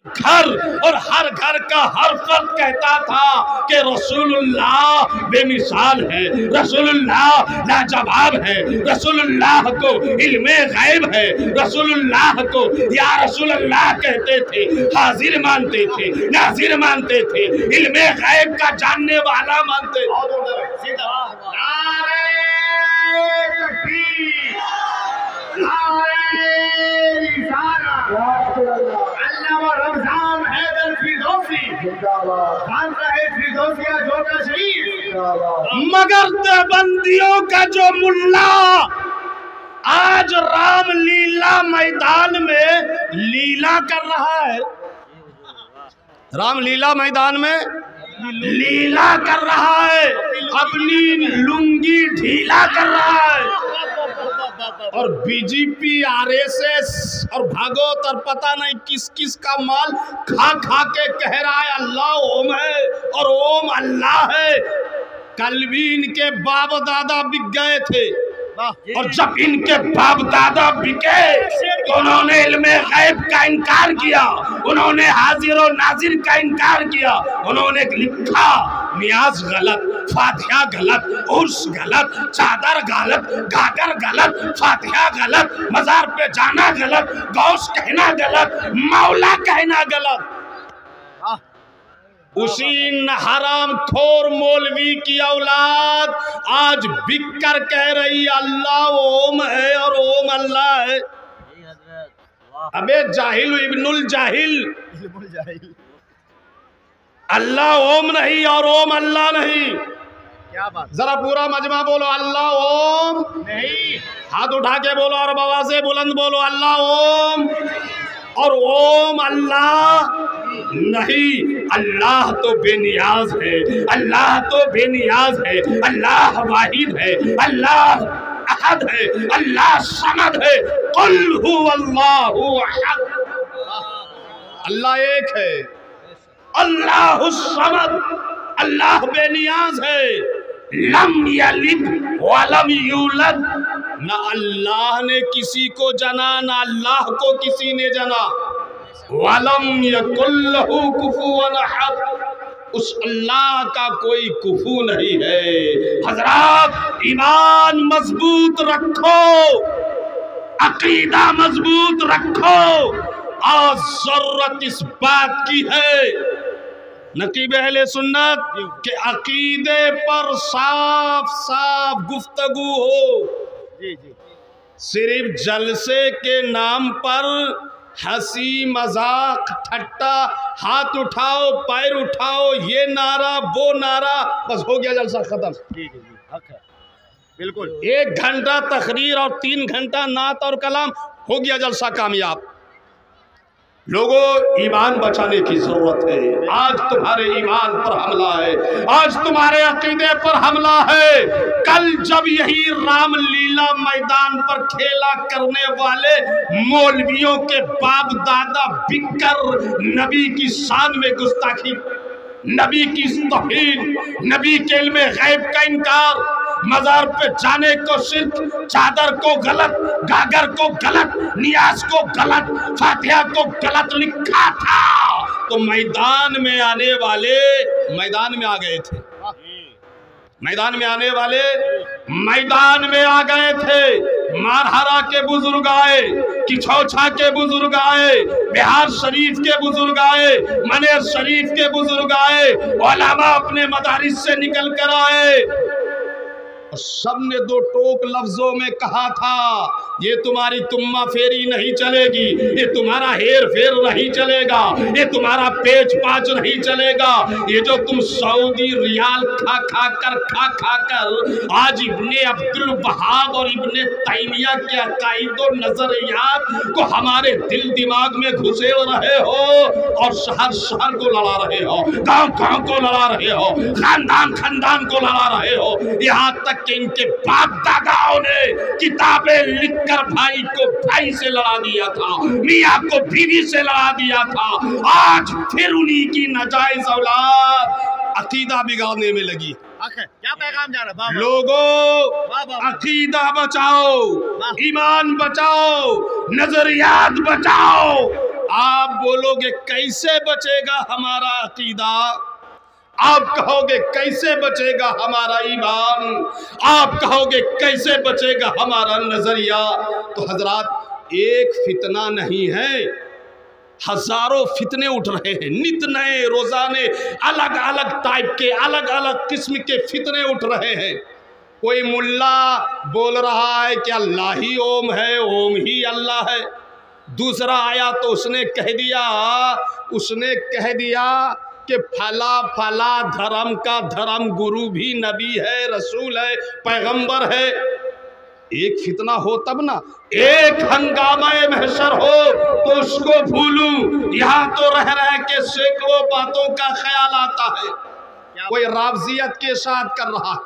घर और हर घर का हर फर्द कहता था कि रसूलुल्लाह बेमिसाल है, रसूलुल्लाह लाजवाब है, रसूलुल्लाह को इल्मे गैब है, रसूलुल्लाह को या रसूलुल्लाह कहते थे, हाजिर मानते थे, नाजिर मानते थे, इल्मे गैब का जानने वाला मानते थे। मगर देवबंदियों का जो मुल्ला आज रामलीला मैदान में लीला कर रहा है, रामलीला मैदान में लीला कर रहा है, अपनी लुंगी ढीला कर रहा है, और बीजेपी आरएसएस और भागवत और पता नहीं किस किस का माल खा खा के कह रहा है अल्लाह ओम है और ओम अल्लाह है। कल भी इनके बाप दादा बिक गए थे, और जब इनके बाप दादा बिके तो उन्होंने इल्मे गैब का इनकार किया, उन्होंने हाजिर और नाजिर का इनकार किया, उन्होंने लिखा नियाज गलत, फातिहा गलत, उर्स गलत, चादर गलत, गागर गलत, फातिहा गलत, मजार पे जाना गलत, गौस कहना गलत, मौला कहना गलत। उसी हराम खोर मौलवी की औलाद आज बिक कर कह रही अल्लाह ओम है और ओम अल्लाह है। अबे जाहिल इब्नुल जाहिल, अल्लाह ओम नहीं और ओम अल्लाह नहीं। क्या बात, जरा पूरा मजमा बोलो अल्लाह ओम नहीं, हाथ उठा के बोलो और बाबा से बुलंद बोलो अल्लाह ओम और ओम अल्लाह नहीं। अल्लाह तो बेनियाज है, अल्लाह तो बेनियाज है, अल्लाह वाहिद है, अल्लाह अहद है, अल्लाह समद है, कुल हुवल्लाहु अहद, अल्लाह एक है, अल्लाह समद, अल्लाह बेनियाज है, लम यलिद वलम यूलद, न अल्लाह ने किसी को जना न अल्लाह को किसी ने जना, वलम यकुल लहू कुफुवन अहद, उस अल्लाह का कोई कुफू नहीं है। हजरात ईमान मजबूत रखो, अकीदा मजबूत रखो, आज जरूरत इस बात की है नकीब अहले सुन्नत के अकीदे पर साफ साफ गुफ्तगू हो। सिर्फ जलसे के नाम पर हंसी मजाक ठट्टा, हाथ उठाओ पैर उठाओ, ये नारा वो नारा, बस हो गया जलसा खत्म। बिल्कुल 1 घंटा तकरीर और 3 घंटा नात और कलाम, हो गया जलसा कामयाब। लोगों ईमान बचाने की जरूरत है। आज तुम्हारे ईमान पर हमला है, आज तुम्हारे अकीदे पर हमला है। कल जब यही रामलीला मैदान पर खेला करने वाले मौलवियों के बाप दादा बिककर नबी की शान में गुस्ताखी, नबी की तौहीन, नबी के इल्मे गैब का इनकार, मजार पे जाने को शिर्क, चादर को गलत, गागर को गलत, नियाज को गलत, फातिहा को गलत लिखा था, तो मैदान में आने वाले मैदान में आ गए थे, मैदान में आने वाले मैदान में आ गए थे। मारहरा के बुजुर्ग आए, किछौछा के बुजुर्ग आए, बिहार शरीफ के बुजुर्ग आए, मनेर शरीफ के बुजुर्ग आए, उलमा अपने मदारिस से निकल कर आए, और सबने 2 टोक लफ्जों में कहा था ये तुम्हारी तुम्मा फेरी नहीं चलेगी, ये तुम्हारा हेर फेर नहीं चलेगा, ये तुम्हारा पेच पाच नहीं चलेगा, ये जो तुम सऊदी रियाल खा कर आज इब्ने अब्दुल वहाब और इब्ने तैमिया के अकाईद और नजरियात को हमारे दिल दिमाग में घुसे रहे हो, और शहर शहर को लड़ा रहे हो, गांव गांव को लड़ा रहे हो, खानदान खानदान को लड़ा रहे हो, यहाँ तक कि इनके बाप दादाओं ने किताबें लिखकर भाई को भाई से लड़ा दिया था, मियाँ को बीवी से लड़ा दिया था। आज फिर उन्हीं की नाजायज औलाद अकीदा बिगाड़ने में लगी। क्या पैगाम जा रहा है? लोगों अकीदा बचाओ, ईमान बचाओ, नजरियात बचाओ, आप बोलोगे कैसे बचेगा हमारा अकीदा, आप कहोगे कैसे बचेगा हमारा ईमान, आप कहोगे कैसे बचेगा हमारा नजरिया। तो हजरात एक फितना नहीं है, हजारों फितने उठ रहे हैं, नित नए रोजाने अलग अलग टाइप के अलग अलग किस्म के फितने उठ रहे हैं। कोई मुल्ला बोल रहा है कि अल्लाह ही ओम है, ओम ही अल्लाह है। दूसरा आया तो उसने कह दिया कि फला फला धर्म का धर्म गुरु भी नबी है, रसूल है, पैगंबर है। एक फितना हो तब ना, एक हंगामा महशर हो तो उसको भूलूं। यहाँ तो रह के सैकड़ों बातों का ख्याल आता है। कोई रावजियत के साथ कर रहा है,